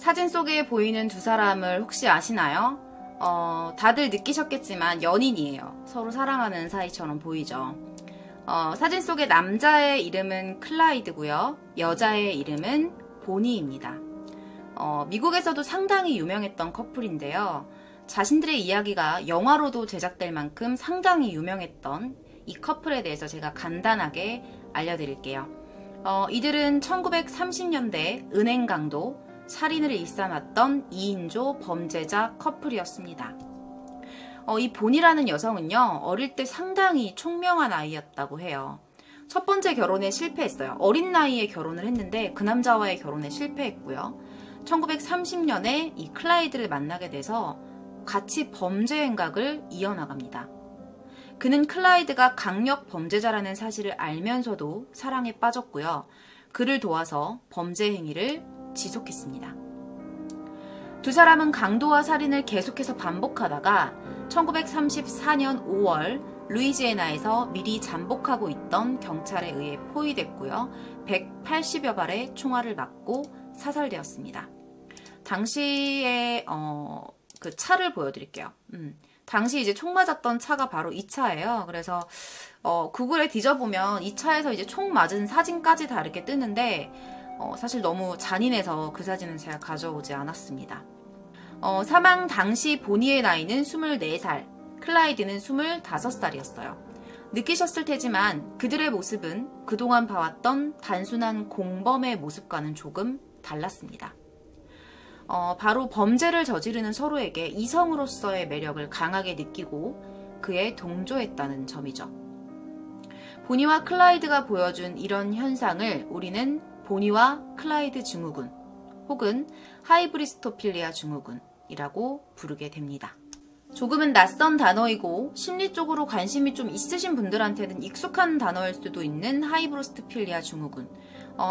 사진 속에 보이는 두 사람을 혹시 아시나요? 다들 느끼셨겠지만 연인이에요. 서로 사랑하는 사이처럼 보이죠. 사진 속의 남자의 이름은 클라이드고요. 여자의 이름은 보니입니다. 미국에서도 상당히 유명했던 커플인데요. 자신들의 이야기가 영화로도 제작될 만큼 상당히 유명했던 이 커플에 대해서 제가 간단하게 알려드릴게요. 이들은 1930년대 은행 강도, 살인을 일삼았던 2인조 범죄자 커플이었습니다. 이 본이라는 여성은요, 어릴 때 상당히 총명한 아이였다고 해요. 첫 번째 결혼에 실패했어요. 어린 나이에 결혼을 했는데 그 남자와의 결혼에 실패했고요. 1930년에 이 클라이드를 만나게 돼서 같이 범죄 행각을 이어나갑니다. 그는 클라이드가 강력 범죄자라는 사실을 알면서도 사랑에 빠졌고요. 그를 도와서 범죄 행위를 지속했습니다. 두 사람은 강도와 살인을 계속해서 반복하다가 1934년 5월 루이지애나에서 미리 잠복하고 있던 경찰에 의해 포위됐고요. 180여 발의 총알을 맞고 사살되었습니다. 당시에 그 차를 보여드릴게요. 당시 이제 총 맞았던 차가 바로 이 차예요. 그래서 구글에 뒤져보면 이 차에서 이제 총 맞은 사진까지 다 이렇게 뜨는데 사실 너무 잔인해서 그 사진은 제가 가져오지 않았습니다. 사망 당시 보니의 나이는 24살, 클라이드는 25살이었어요. 느끼셨을 테지만 그들의 모습은 그동안 봐왔던 단순한 공범의 모습과는 조금 달랐습니다. 바로 범죄를 저지르는 서로에게 이성으로서의 매력을 강하게 느끼고 그에 동조했다는 점이죠. 보니와 클라이드가 보여준 이런 현상을 우리는 보니와 클라이드 증후군 혹은 하이브리스토필리아 증후군이라고 부르게 됩니다. 조금은 낯선 단어이고 심리 쪽으로 관심이 좀 있으신 분들한테는 익숙한 단어일 수도 있는 하이브리스토필리아 증후군.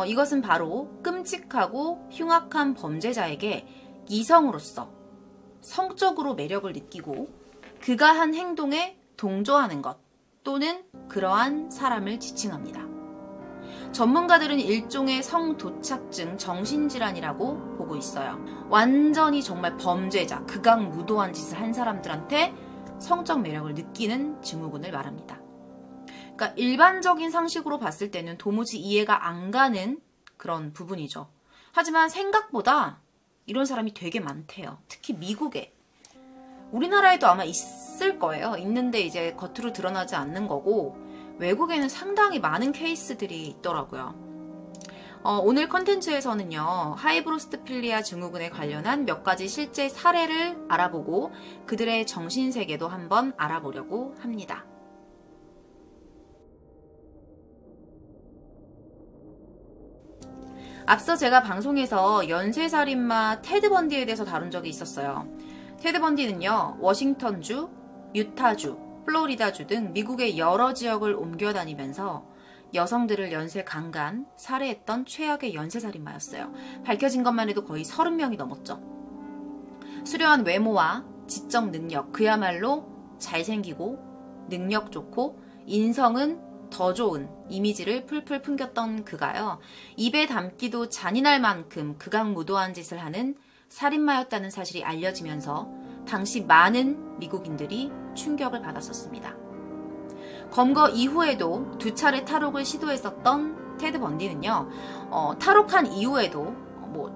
이것은 바로 끔찍하고 흉악한 범죄자에게 이성으로서 성적으로 매력을 느끼고 그가 한 행동에 동조하는 것 또는 그러한 사람을 지칭합니다. 전문가들은 일종의 성도착증 정신질환이라고 보고 있어요. 완전히 정말 범죄자, 극악무도한 짓을 한 사람들한테 성적 매력을 느끼는 증후군을 말합니다. 그러니까 일반적인 상식으로 봤을 때는 도무지 이해가 안 가는 그런 부분이죠. 하지만 생각보다 이런 사람이 되게 많대요. 특히 미국에. 우리나라에도 아마 있을 거예요. 있는데 이제 겉으로 드러나지 않는 거고 외국에는 상당히 많은 케이스들이 있더라고요. 오늘 컨텐츠에서는요. 하이브리스토필리아 증후군에 관련한 몇 가지 실제 사례를 알아보고 그들의 정신세계도 한번 알아보려고 합니다. 앞서 제가 방송에서 연쇄살인마 테드 번디에 대해서 다룬 적이 있었어요. 테드 번디는요. 워싱턴주, 유타주, 플로리다주 등 미국의 여러 지역을 옮겨다니면서 여성들을 연쇄 강간, 살해했던 최악의 연쇄살인마였어요. 밝혀진 것만 해도 거의 30명이 넘었죠. 수려한 외모와 지적 능력, 그야말로 잘생기고 능력 좋고 인성은 더 좋은 이미지를 풀풀 풍겼던 그가요. 입에 담기도 잔인할 만큼 극악무도한 짓을 하는 살인마였다는 사실이 알려지면서 당시 많은 미국인들이 충격을 받았었습니다. 검거 이후에도 두 차례 탈옥을 시도했었던 테드 번디는요. 탈옥한 이후에도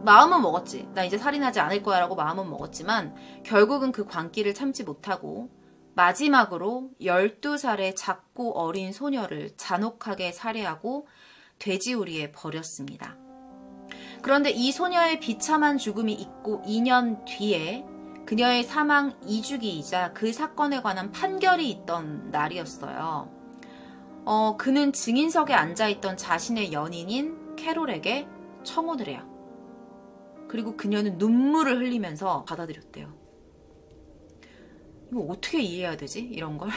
마음은 먹었지. 나 이제 살인하지 않을 거야 라고 마음은 먹었지만 결국은 그 광기를 참지 못하고 마지막으로 12살의 작고 어린 소녀를 잔혹하게 살해하고 돼지우리에 버렸습니다. 그런데 이 소녀의 비참한 죽음이 있고 2년 뒤에 그녀의 사망 2주기이자 그 사건에 관한 판결이 있던 날이었어요. 그는 증인석에 앉아있던 자신의 연인인 캐롤에게 청혼을 해요. 그리고 그녀는 눈물을 흘리면서 받아들였대요. 이거 어떻게 이해해야 되지? 이런 걸.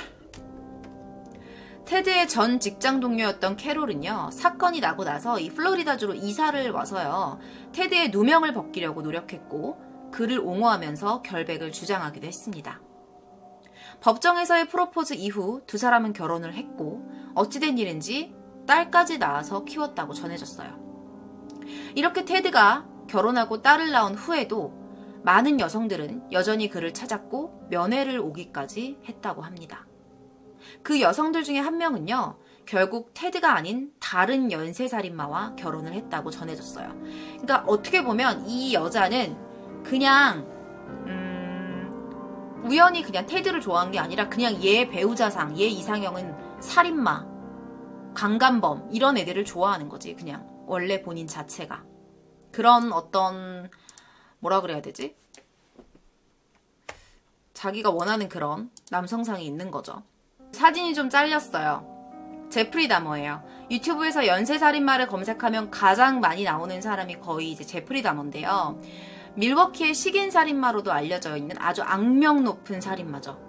테드의 전 직장 동료였던 캐롤은요. 사건이 나고 나서 이 플로리다주로 이사를 와서요. 테드의 누명을 벗기려고 노력했고 그를 옹호하면서 결백을 주장하기도 했습니다. 법정에서의 프로포즈 이후 두 사람은 결혼을 했고 어찌된 일인지 딸까지 낳아서 키웠다고 전해졌어요. 이렇게 테드가 결혼하고 딸을 낳은 후에도 많은 여성들은 여전히 그를 찾았고 면회를 오기까지 했다고 합니다. 그 여성들 중에 한 명은요, 결국 테드가 아닌 다른 연쇄살인마와 결혼을 했다고 전해졌어요. 그러니까 어떻게 보면 이 여자는 그냥 우연히 그냥 테드를 좋아한 게 아니라 그냥 얘 배우자상, 얘 이상형은 살인마, 강간범 이런 애들을 좋아하는 거지. 그냥 원래 본인 자체가. 그런 어떤 뭐라 그래야 되지? 자기가 원하는 그런 남성상이 있는 거죠. 사진이 좀 잘렸어요. 제프리 다머예요. 유튜브에서 연쇄살인마를 검색하면 가장 많이 나오는 사람이 거의 이제 제프리 다머인데요. 밀워키의 식인살인마로도 알려져 있는 아주 악명 높은 살인마죠.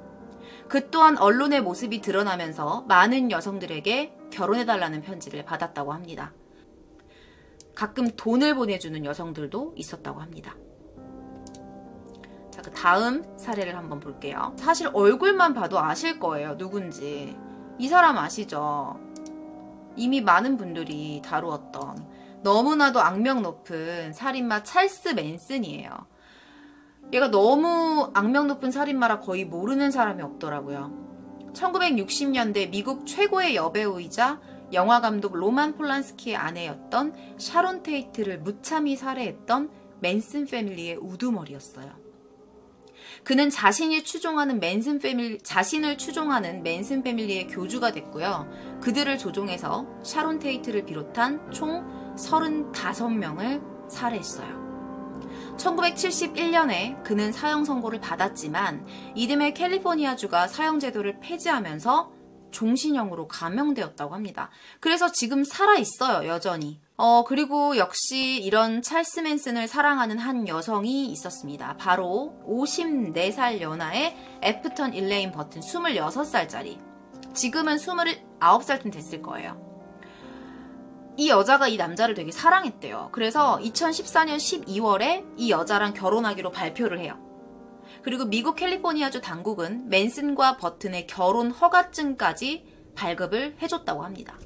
그 또한 언론의 모습이 드러나면서 많은 여성들에게 결혼해달라는 편지를 받았다고 합니다. 가끔 돈을 보내주는 여성들도 있었다고 합니다. 자, 그 다음 사례를 한번 볼게요. 사실 얼굴만 봐도 아실 거예요, 누군지. 이 사람 아시죠? 이미 많은 분들이 다루었던 너무나도 악명 높은 살인마 찰스 맨슨이에요. 얘가 너무 악명 높은 살인마라 거의 모르는 사람이 없더라고요. 1960년대 미국 최고의 여배우이자 영화감독 로만 폴란스키의 아내였던 샤론 테이트를 무참히 살해했던 맨슨 패밀리의 우두머리였어요. 그는 자신을 추종하는 맨슨 패밀리의 교주가 됐고요. 그들을 조종해서 샤론 테이트를 비롯한 총 35명을 살해했어요. 1971년에 그는 사형 선고를 받았지만 이듬해 캘리포니아주가 사형제도를 폐지하면서 종신형으로 감형되었다고 합니다. 그래서 지금 살아있어요, 여전히. 그리고 역시 이런 찰스 맨슨을 사랑하는 한 여성이 있었습니다. 바로 54살 연하의 애프턴 일레인 버튼, 26살짜리. 지금은 29살쯤 됐을 거예요. 이 여자가 이 남자를 되게 사랑했대요. 그래서 2014년 12월에 이 여자랑 결혼하기로 발표를 해요. 그리고 미국 캘리포니아주 당국은 맨슨과 버튼의 결혼 허가증까지 발급을 해줬다고 합니다.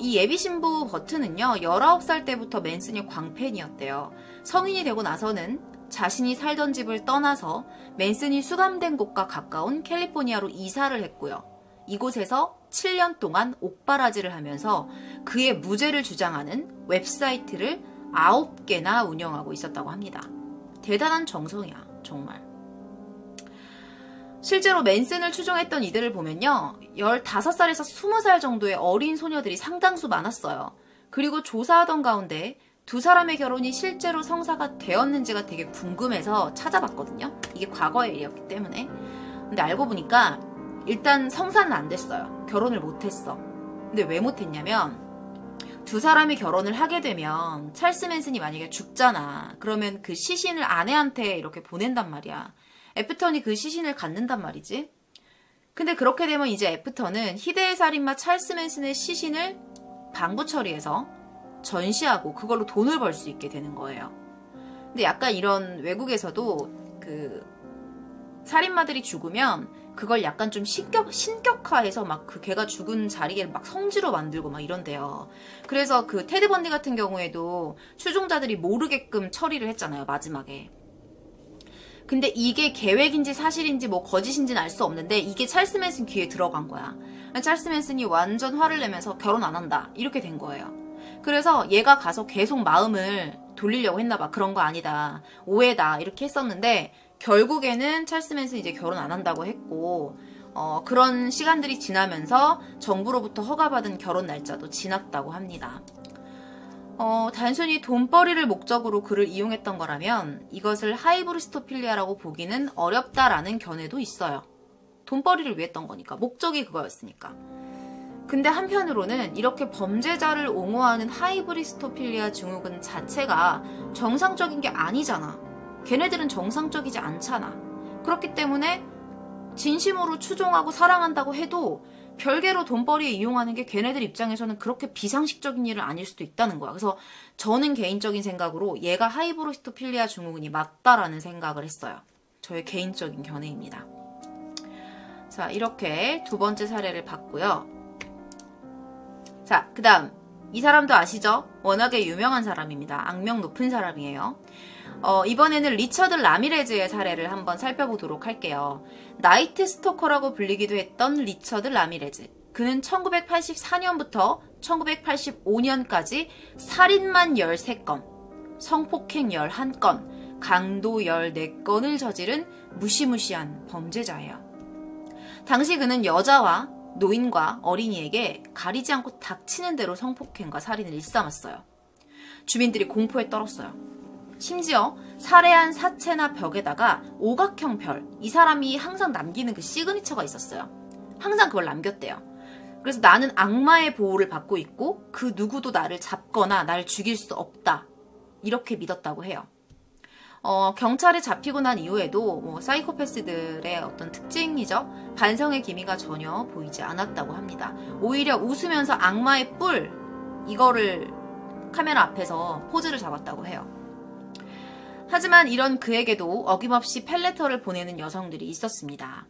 이 예비 신부 버튼은요, 19살 때부터 맨슨이 광팬이었대요. 성인이 되고 나서는 자신이 살던 집을 떠나서 맨슨이 수감된 곳과 가까운 캘리포니아로 이사를 했고요. 이곳에서 7년 동안 옥바라지를 하면서 그의 무죄를 주장하는 웹사이트를 9개나 운영하고 있었다고 합니다. 대단한 정성이야, 정말. 실제로 맨슨을 추종했던 이들을 보면요, 15살에서 20살 정도의 어린 소녀들이 상당수 많았어요. 그리고 조사하던 가운데 두 사람의 결혼이 실제로 성사가 되었는지가 되게 궁금해서 찾아봤거든요. 이게 과거의 일이었기 때문에. 근데 알고 보니까 일단 성사는 안 됐어요. 결혼을 못했어. 근데 왜 못했냐면 두 사람이 결혼을 하게 되면 찰스 맨슨이 만약에 죽잖아. 그러면 그 시신을 아내한테 이렇게 보낸단 말이야. 애프턴이 그 시신을 갖는단 말이지. 근데 그렇게 되면 이제 애프턴은 희대의 살인마 찰스 맨슨의 시신을 방부 처리해서 전시하고 그걸로 돈을 벌 수 있게 되는 거예요. 근데 약간 이런 외국에서도 그 살인마들이 죽으면 그걸 약간 좀 신격화해서 막 그 걔가 죽은 자리를 막 성지로 만들고 막 이런데요. 그래서 그 테드 번디 같은 경우에도 추종자들이 모르게끔 처리를 했잖아요, 마지막에. 근데 이게 계획인지 사실인지 뭐 거짓인지는 알 수 없는데 이게 찰스 맨슨 귀에 들어간 거야. 찰스 맨슨이 완전 화를 내면서 결혼 안 한다 이렇게 된 거예요. 그래서 얘가 가서 계속 마음을 돌리려고 했나 봐. 그런 거 아니다, 오해다 이렇게 했었는데 결국에는 찰스 맨슨 이제 결혼 안 한다고 했고 그런 시간들이 지나면서 정부로부터 허가받은 결혼 날짜도 지났다고 합니다. 단순히 돈벌이를 목적으로 그를 이용했던 거라면 이것을 하이브리스토필리아라고 보기는 어렵다라는 견해도 있어요. 돈벌이를 위해 했던 거니까. 목적이 그거였으니까. 근데 한편으로는 이렇게 범죄자를 옹호하는 하이브리스토필리아 증후군 자체가 정상적인 게 아니잖아. 걔네들은 정상적이지 않잖아. 그렇기 때문에 진심으로 추종하고 사랑한다고 해도 별개로 돈벌이에 이용하는 게 걔네들 입장에서는 그렇게 비상식적인 일은 아닐 수도 있다는 거야. 그래서 저는 개인적인 생각으로 얘가 하이브리스토필리아 증후군이 맞다라는 생각을 했어요. 저의 개인적인 견해입니다. 자, 이렇게 두 번째 사례를 봤고요. 자, 그 다음 이 사람도 아시죠? 워낙에 유명한 사람입니다. 악명 높은 사람이에요. 이번에는 리처드 라미레즈의 사례를 한번 살펴보도록 할게요. 나이트 스토커라고 불리기도 했던 리처드 라미레즈. 그는 1984년부터 1985년까지 살인만 13건, 성폭행 11건, 강도 14건을 저지른 무시무시한 범죄자예요. 당시 그는 여자와 노인과 어린이에게 가리지 않고 닥치는 대로 성폭행과 살인을 일삼았어요. 주민들이 공포에 떨었어요. 심지어 살해한 사체나 벽에다가 오각형 별, 이 사람이 항상 남기는 그 시그니처가 있었어요. 항상 그걸 남겼대요. 그래서 나는 악마의 보호를 받고 있고 그 누구도 나를 잡거나 나를 죽일 수 없다. 이렇게 믿었다고 해요. 경찰에 잡히고 난 이후에도 사이코패스들의 어떤 특징이죠. 반성의 기미가 전혀 보이지 않았다고 합니다. 오히려 웃으면서 악마의 뿔, 이거를 카메라 앞에서 포즈를 잡았다고 해요. 하지만 이런 그에게도 어김없이 펠레터를 보내는 여성들이 있었습니다.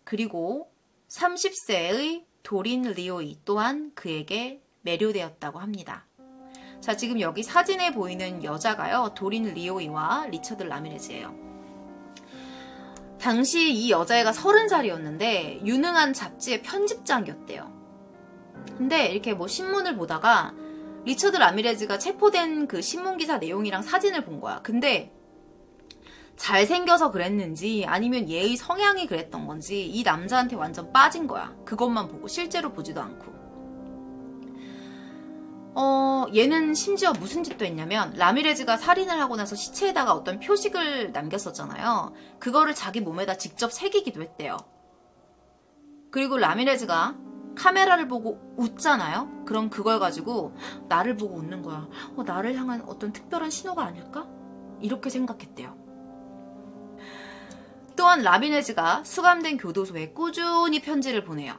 그리고 30세의 도린 리오이 또한 그에게 매료되었다고 합니다. 자, 지금 여기 사진에 보이는 여자가요, 도린 리오이와 리처드 라미레즈예요. 당시 이 여자애가 30살이었는데 유능한 잡지의 편집장이었대요. 근데 이렇게 신문을 보다가 리처드 라미레즈가 체포된 그 신문기사 내용이랑 사진을 본 거야. 근데 잘생겨서 그랬는지 아니면 얘의 성향이 그랬던 건지 이 남자한테 완전 빠진 거야. 그것만 보고 실제로 보지도 않고. 얘는 심지어 무슨 짓도 했냐면 라미레즈가 살인을 하고 나서 시체에다가 어떤 표식을 남겼었잖아요. 그거를 자기 몸에다 직접 새기기도 했대요. 그리고 라미레즈가 카메라를 보고 웃잖아요. 그럼 그걸 가지고 나를 보고 웃는 거야. 나를 향한 어떤 특별한 신호가 아닐까? 이렇게 생각했대요. 또한 라미레즈가 수감된 교도소에 꾸준히 편지를 보내요.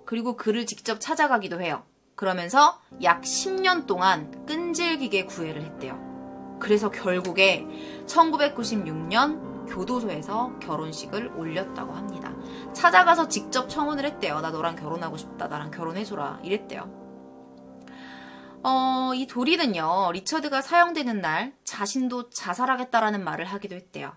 그리고 그를 직접 찾아가기도 해요. 그러면서 약 10년 동안 끈질기게 구애를 했대요. 그래서 결국에 1996년 교도소에서 결혼식을 올렸다고 합니다. 찾아가서 직접 청혼을 했대요. 나 너랑 결혼하고 싶다. 나랑 결혼해줘라. 이랬대요. 이 도리는요, 리처드가 사형되는 날 자신도 자살하겠다라는 말을 하기도 했대요.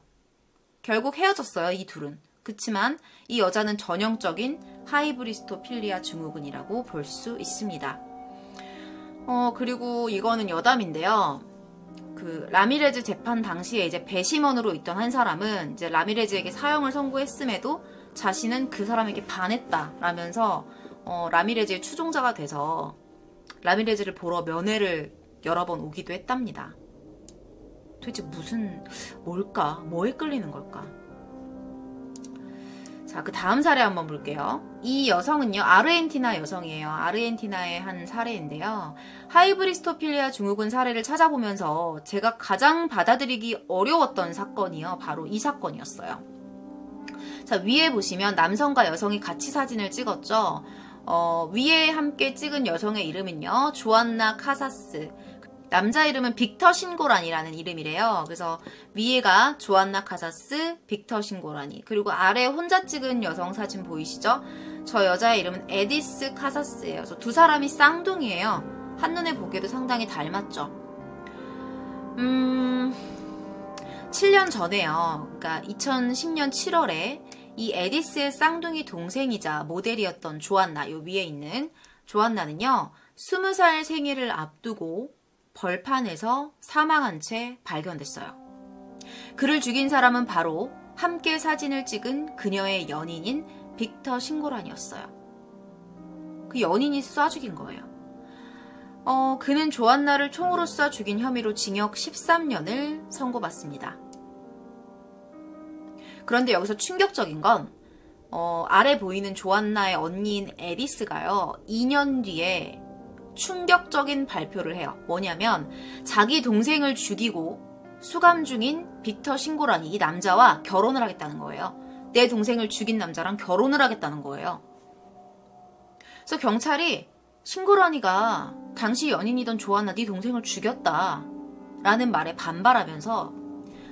결국 헤어졌어요, 이 둘은. 그치만 이 여자는 전형적인 하이브리스토필리아 증후군이라고 볼 수 있습니다. 그리고 이거는 여담인데요. 그 라미레즈 재판 당시에 이제 배심원으로 있던 한 사람은 이제 라미레즈에게 사형을 선고했음에도 자신은 그 사람에게 반했다라면서 라미레즈의 추종자가 돼서 라미레즈를 보러 면회를 여러 번 오기도 했답니다. 도대체 뭘까? 뭐에 끌리는 걸까? 자, 그 다음 사례 한번 볼게요. 이 여성은요, 아르헨티나 여성이에요. 아르헨티나의 한 사례인데요. 하이브리스토필리아 증후군 사례를 찾아보면서 제가 가장 받아들이기 어려웠던 사건이요. 바로 이 사건이었어요. 자, 위에 보시면 남성과 여성이 같이 사진을 찍었죠. 위에 함께 찍은 여성의 이름은요, 조안나 카사스. 남자 이름은 빅터 신고란이라는 이름이래요. 그래서 위에가 조안나 카사스, 빅터 신고란이. 그리고 아래 혼자 찍은 여성 사진 보이시죠? 저 여자의 이름은 에디스 카사스예요. 그래서 두 사람이 쌍둥이에요. 한눈에 보기에도 상당히 닮았죠. 7년 전에요. 그러니까 2010년 7월에 이 에디스의 쌍둥이 동생이자 모델이었던 조안나, 요 위에 있는 조안나는요, 20살 생일을 앞두고 벌판에서 사망한 채 발견됐어요. 그를 죽인 사람은 바로 함께 사진을 찍은 그녀의 연인인 빅터 신고란이었어요. 그 연인이 쏴 죽인 거예요. 그는 조안나를 총으로 쏴 죽인 혐의로 징역 13년을 선고받습니다. 그런데 여기서 충격적인 건 아래 보이는 조안나의 언니인 에디스가요, 2년 뒤에 충격적인 발표를 해요. 뭐냐면 자기 동생을 죽이고 수감 중인 빅터 신고란이 이 남자와 결혼을 하겠다는 거예요. 내 동생을 죽인 남자랑 결혼을 하겠다는 거예요. 그래서 경찰이 신고란이가 당시 연인이던 조안나 네 동생을 죽였다 라는 말에 반발하면서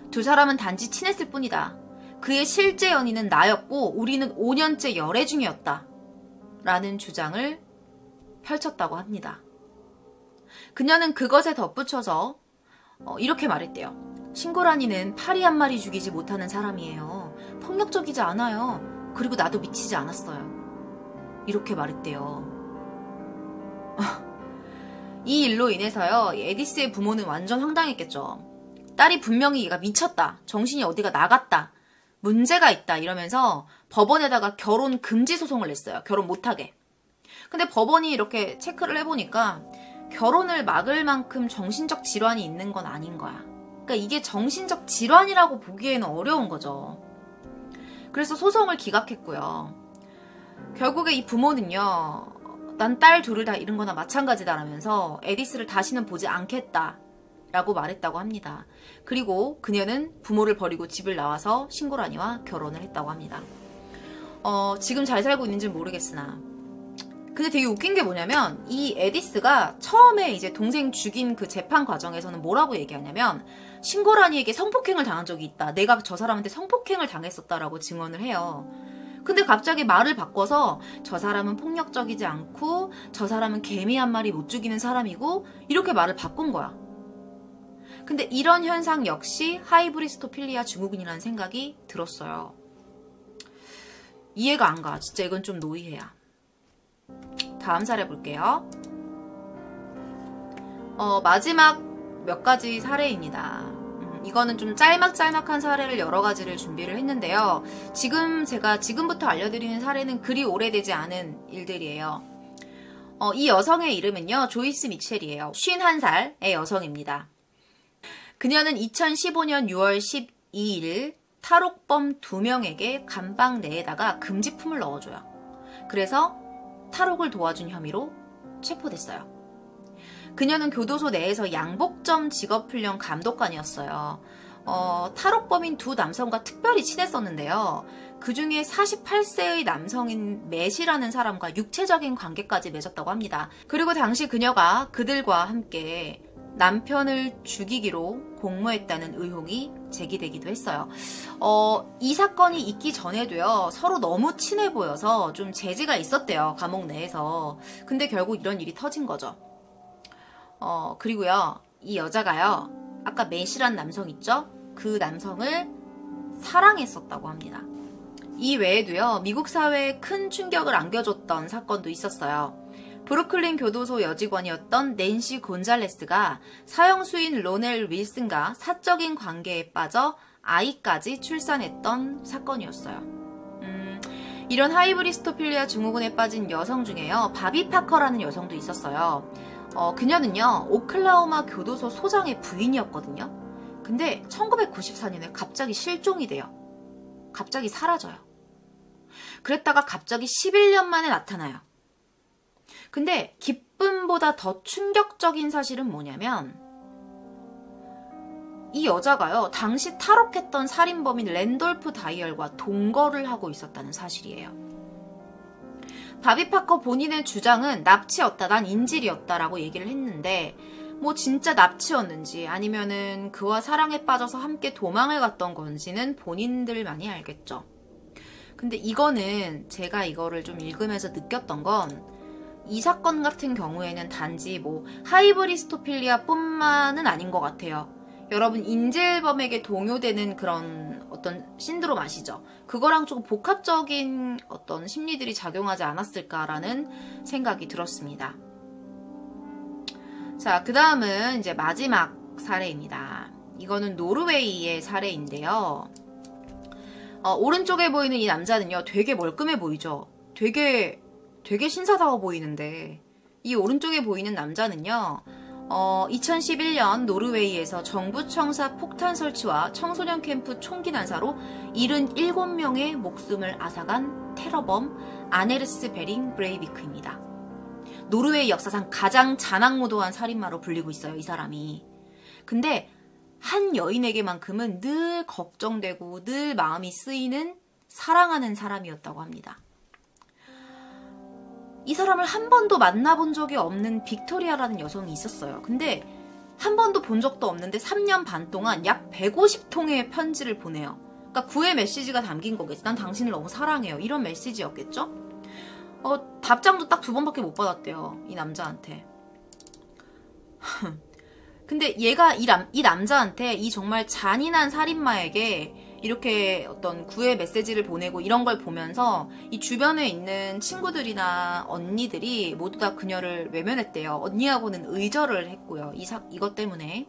두 사람은 단지 친했을 뿐이다. 그의 실제 연인은 나였고 우리는 5년째 열애 중이었다 라는 주장을 펼쳤다고 합니다. 그녀는 그것에 덧붙여서 이렇게 말했대요. 신고라니는 파리 한 마리 죽이지 못하는 사람이에요. 폭력적이지 않아요. 그리고 나도 미치지 않았어요. 이렇게 말했대요. 이 일로 인해서요, 에디스의 부모는 완전 황당했겠죠. 딸이 분명히 얘가 미쳤다, 정신이 어디가 나갔다, 문제가 있다 이러면서 법원에다가 결혼 금지 소송을 냈어요. 결혼 못하게. 근데 법원이 이렇게 체크를 해보니까 결혼을 막을 만큼 정신적 질환이 있는 건 아닌 거야. 그러니까 이게 정신적 질환이라고 보기에는 어려운 거죠. 그래서 소송을 기각했고요. 결국에 이 부모는요, 난 딸 둘을 다 잃은 거나 마찬가지다라면서 에디스를 다시는 보지 않겠다 라고 말했다고 합니다. 그리고 그녀는 부모를 버리고 집을 나와서 신고라니와 결혼을 했다고 합니다. 지금 잘 살고 있는지는 모르겠으나, 근데 되게 웃긴 게 뭐냐면 이 에디스가 처음에 이제 동생 죽인 그 재판 과정에서는 뭐라고 얘기하냐면, 신고라니에게 성폭행을 당한 적이 있다, 내가 저 사람한테 성폭행을 당했었다라고 증언을 해요. 근데 갑자기 말을 바꿔서 저 사람은 폭력적이지 않고 저 사람은 개미 한 마리 못 죽이는 사람이고 이렇게 말을 바꾼 거야. 근데 이런 현상 역시 하이브리스토필리아 증후군이라는 생각이 들었어요. 이해가 안 가. 진짜 이건 좀 노이해야. 다음 사례 볼게요. 마지막 몇 가지 사례입니다. 이거는 좀 짤막짤막한 사례를 여러 가지를 준비를 했는데요. 제가 지금부터 알려드리는 사례는 그리 오래되지 않은 일들이에요. 이 여성의 이름은요, 조이스 미첼이에요. 51살의 여성입니다. 그녀는 2015년 6월 12일 탈옥범 2명에게 감방 내에다가 금지품을 넣어줘요. 그래서 탈옥을 도와준 혐의로 체포됐어요. 그녀는 교도소 내에서 양복점 직업훈련 감독관이었어요. 탈옥범인 두 남성과 특별히 친했었는데요. 그 중에 48세의 남성인 맷이라는 사람과 육체적인 관계까지 맺었다고 합니다. 그리고 당시 그녀가 그들과 함께 남편을 죽이기로 공모했다는 의혹이 제기되기도 했어요. 이 사건이 있기 전에도요, 서로 너무 친해 보여서 좀 제지가 있었대요, 감옥 내에서. 근데 결국 이런 일이 터진 거죠. 그리고요, 이 여자가요, 아까 맷이란 남성 있죠? 그 남성을 사랑했었다고 합니다. 이 외에도요, 미국 사회에 큰 충격을 안겨줬던 사건도 있었어요. 브루클린 교도소 여직원이었던 낸시 곤잘레스가 사형수인 로넬 윌슨과 사적인 관계에 빠져 아이까지 출산했던 사건이었어요. 이런 하이브리스토필리아 증후군에 빠진 여성 중에요, 바비 파커라는 여성도 있었어요. 그녀는요, 오클라호마 교도소 소장의 부인이었거든요. 근데 1994년에 갑자기 실종이 돼요. 갑자기 사라져요. 그랬다가 갑자기 11년 만에 나타나요. 근데 기쁨보다 더 충격적인 사실은 뭐냐면, 이 여자가요, 당시 탈옥했던 살인범인 랜돌프 다이얼과 동거를 하고 있었다는 사실이에요. 바비 파커 본인의 주장은 납치였다, 난 인질이었다라고 얘기를 했는데, 뭐 진짜 납치였는지 아니면은 그와 사랑에 빠져서 함께 도망을 갔던 건지는 본인들만이 알겠죠. 근데 이거는 제가 이거를 좀 읽으면서 느꼈던 건, 이 사건 같은 경우에는 단지 뭐 하이브리스토필리아 뿐만은 아닌 것 같아요. 여러분, 인질범에게 동요되는 그런 어떤 신드롬 아시죠? 그거랑 조금 복합적인 어떤 심리들이 작용하지 않았을까라는 생각이 들었습니다. 자, 그 다음은 이제 마지막 사례입니다. 이거는 노르웨이의 사례인데요. 오른쪽에 보이는 이 남자는요, 되게 멀끔해 보이죠? 되게 신사다워 보이는데, 이 오른쪽에 보이는 남자는요, 2011년 노르웨이에서 정부 청사 폭탄 설치와 청소년 캠프 총기 난사로 77명의 목숨을 앗아간 테러범 아네르스 베링 브레이비크입니다. 노르웨이 역사상 가장 잔악무도한 살인마로 불리고 있어요, 이 사람이. 근데 한 여인에게만큼은 늘 걱정되고 늘 마음이 쓰이는 사랑하는 사람이었다고 합니다. 이 사람을 한 번도 만나본 적이 없는 빅토리아라는 여성이 있었어요. 근데 한 번도 본 적도 없는데 3년 반 동안 약 150통의 편지를 보내요. 그러니까 구애 메시지가 담긴 거겠지. 난 당신을 너무 사랑해요. 이런 메시지였겠죠? 답장도 딱 2번밖에 못 받았대요, 이 남자한테. 근데 얘가 이 남자한테 이 정말 잔인한 살인마에게 이렇게 어떤 구애 메시지를 보내고 이런 걸 보면서 이 주변에 있는 친구들이나 언니들이 모두 다 그녀를 외면했대요. 언니하고는 의절을 했고요. 이것 때문에.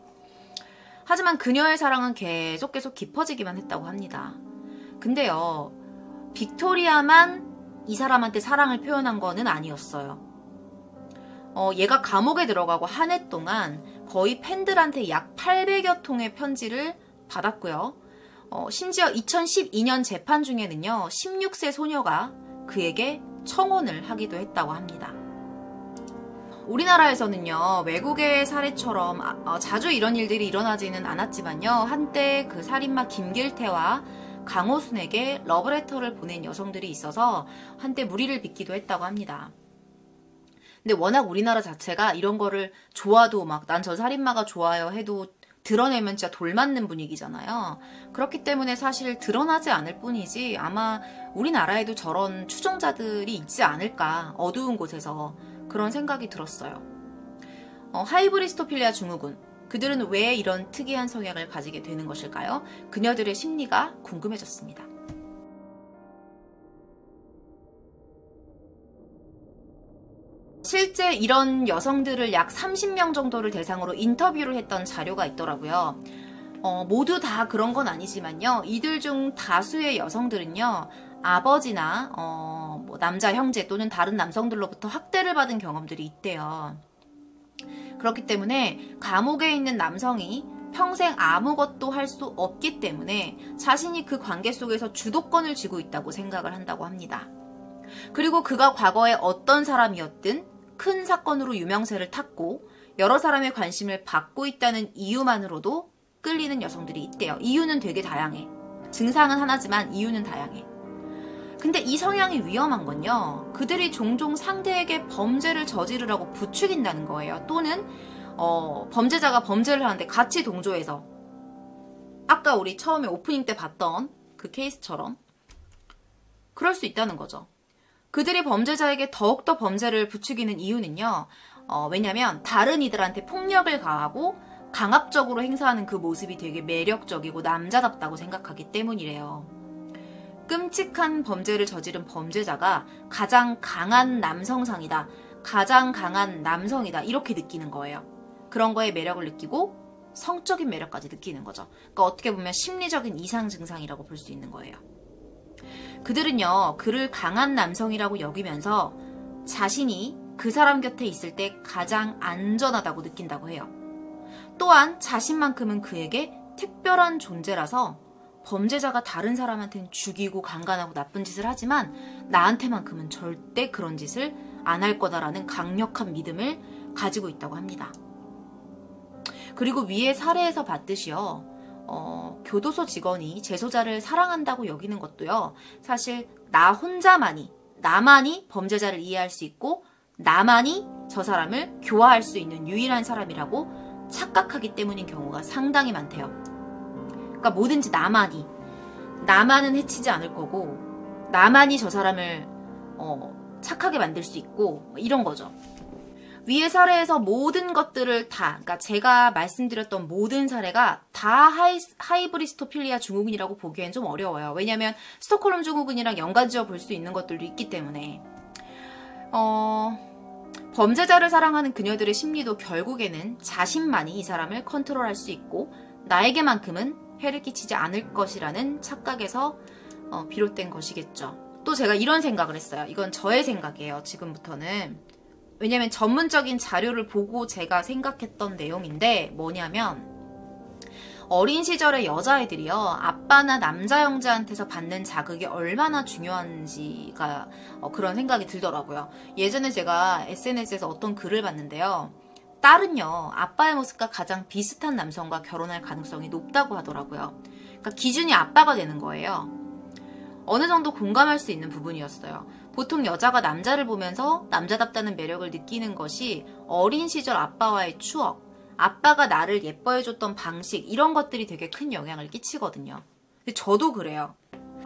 하지만 그녀의 사랑은 계속 깊어지기만 했다고 합니다. 근데요, 빅토리아만 이 사람한테 사랑을 표현한 거는 아니었어요. 얘가 감옥에 들어가고 한 해 동안 거의 팬들한테 약 800여 통의 편지를 받았고요. 심지어 2012년 재판 중에는요, 16세 소녀가 그에게 청혼을 하기도 했다고 합니다. 우리나라에서는요, 외국의 사례처럼 자주 이런 일들이 일어나지는 않았지만요, 한때 그 살인마 김길태와 강호순에게 러브레터를 보낸 여성들이 있어서 한때 무리를 빚기도 했다고 합니다. 근데 워낙 우리나라 자체가 이런 거를 좋아도 막 난 저 살인마가 좋아요 해도 드러내면 진짜 돌맞는 분위기잖아요. 그렇기 때문에 사실 드러나지 않을 뿐이지 아마 우리나라에도 저런 추종자들이 있지 않을까, 어두운 곳에서. 그런 생각이 들었어요. 하이브리스토필리아 증후군. 그들은 왜 이런 특이한 성향을 가지게 되는 것일까요? 그녀들의 심리가 궁금해졌습니다. 실제 이런 여성들을 약 30명 정도를 대상으로 인터뷰를 했던 자료가 있더라고요. 모두 다 그런 건 아니지만요. 이들 중 다수의 여성들은요, 아버지나 뭐 남자 형제 또는 다른 남성들로부터 학대를 받은 경험들이 있대요. 그렇기 때문에 감옥에 있는 남성이 평생 아무것도 할 수 없기 때문에 자신이 그 관계 속에서 주도권을 쥐고 있다고 생각을 한다고 합니다. 그리고 그가 과거에 어떤 사람이었든 큰 사건으로 유명세를 탔고 여러 사람의 관심을 받고 있다는 이유만으로도 끌리는 여성들이 있대요. 이유는 되게 다양해. 증상은 하나지만 이유는 다양해. 근데 이 성향이 위험한 건요, 그들이 종종 상대에게 범죄를 저지르라고 부추긴다는 거예요. 또는 범죄자가 범죄를 하는데 같이 동조해서, 아까 우리 처음에 오프닝 때 봤던 그 케이스처럼 그럴 수 있다는 거죠. 그들이 범죄자에게 더욱더 범죄를 부추기는 이유는요, 왜냐면 다른 이들한테 폭력을 가하고 강압적으로 행사하는 그 모습이 되게 매력적이고 남자답다고 생각하기 때문이래요. 끔찍한 범죄를 저지른 범죄자가 가장 강한 남성상이다, 가장 강한 남성이다, 이렇게 느끼는 거예요. 그런 거에 매력을 느끼고 성적인 매력까지 느끼는 거죠. 그러니까 어떻게 보면 심리적인 이상 증상이라고 볼 수 있는 거예요. 그들은요, 그를 강한 남성이라고 여기면서 자신이 그 사람 곁에 있을 때 가장 안전하다고 느낀다고 해요. 또한 자신만큼은 그에게 특별한 존재라서 범죄자가 다른 사람한테는 죽이고 강간하고 나쁜 짓을 하지만 나한테만큼은 절대 그런 짓을 안 할 거다라는 강력한 믿음을 가지고 있다고 합니다. 그리고 위에 사례에서 봤듯이요, 교도소 직원이 재소자를 사랑한다고 여기는 것도요, 사실 나만이 범죄자를 이해할 수 있고 나만이 저 사람을 교화할 수 있는 유일한 사람이라고 착각하기 때문인 경우가 상당히 많대요. 그러니까 뭐든지 나만은 해치지 않을 거고 나만이 저 사람을 착하게 만들 수 있고 이런 거죠. 위의 사례에서 모든 것들을 다, 그러니까 제가 말씀드렸던 모든 사례가 다 하이브리스토필리아 증후군이라고 보기엔 좀 어려워요. 왜냐하면 스톡홀름 증후군이랑 연관지어 볼 수 있는 것들도 있기 때문에. 범죄자를 사랑하는 그녀들의 심리도 결국에는 자신만이 이 사람을 컨트롤할 수 있고 나에게만큼은 해를 끼치지 않을 것이라는 착각에서 비롯된 것이겠죠. 또 제가 이런 생각을 했어요. 이건 저의 생각이에요, 지금부터는. 왜냐면 전문적인 자료를 보고 제가 생각했던 내용인데 뭐냐면, 어린 시절의 여자애들이요, 아빠나 남자 형제한테서 받는 자극이 얼마나 중요한지가 그런 생각이 들더라고요. 예전에 제가 SNS에서 어떤 글을 봤는데요, 딸은요, 아빠의 모습과 가장 비슷한 남성과 결혼할 가능성이 높다고 하더라고요. 그러니까 기준이 아빠가 되는 거예요. 어느 정도 공감할 수 있는 부분이었어요. 보통 여자가 남자를 보면서 남자답다는 매력을 느끼는 것이 어린 시절 아빠와의 추억, 아빠가 나를 예뻐해줬던 방식, 이런 것들이 되게 큰 영향을 끼치거든요. 근데 저도 그래요.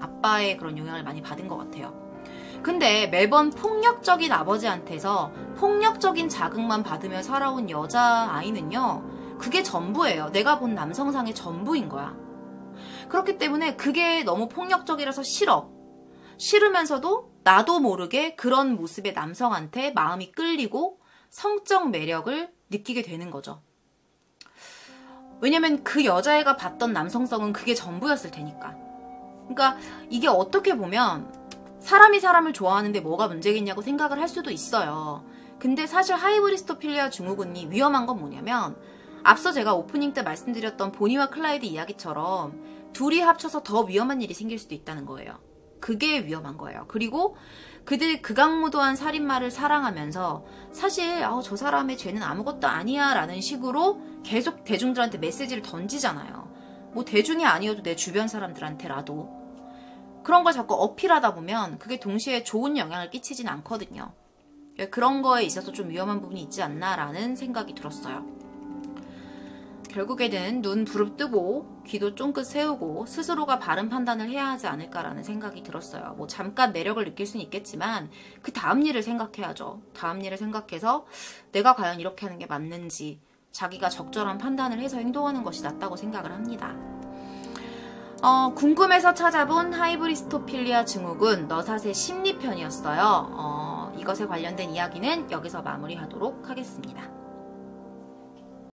아빠의 그런 영향을 많이 받은 것 같아요. 근데 매번 폭력적인 아버지한테서 폭력적인 자극만 받으며 살아온 여자아이는요, 그게 전부예요. 내가 본 남성상의 전부인 거야. 그렇기 때문에 그게 너무 폭력적이라서 싫어. 싫으면서도 나도 모르게 그런 모습의 남성한테 마음이 끌리고 성적 매력을 느끼게 되는 거죠. 왜냐면 그 여자애가 봤던 남성성은 그게 전부였을 테니까. 그러니까 이게 어떻게 보면 사람이 사람을 좋아하는데 뭐가 문제겠냐고 생각을 할 수도 있어요. 근데 사실 하이브리스토필리아 증후군이 위험한 건 뭐냐면, 앞서 제가 오프닝 때 말씀드렸던 보니와 클라이드 이야기처럼 둘이 합쳐서 더 위험한 일이 생길 수도 있다는 거예요. 그게 위험한 거예요. 그리고 그들 극악무도한 살인마를 사랑하면서 사실 저 사람의 죄는 아무것도 아니야 라는 식으로 계속 대중들한테 메시지를 던지잖아요. 뭐 대중이 아니어도 내 주변 사람들한테라도. 그런 걸 자꾸 어필하다 보면 그게 동시에 좋은 영향을 끼치진 않거든요. 그런 거에 있어서 좀 위험한 부분이 있지 않나라는 생각이 들었어요. 결국에는 눈 부릅뜨고 귀도 쫑긋 세우고 스스로가 바른 판단을 해야 하지 않을까라는 생각이 들었어요. 뭐 잠깐 매력을 느낄 수는 있겠지만 그 다음 일을 생각해야죠. 다음 일을 생각해서 내가 과연 이렇게 하는 게 맞는지 자기가 적절한 판단을 해서 행동하는 것이 낫다고 생각을 합니다. 궁금해서 찾아본 하이브리스토필리아 증후군 너사세 심리편이었어요. 이것에 관련된 이야기는 여기서 마무리하도록 하겠습니다.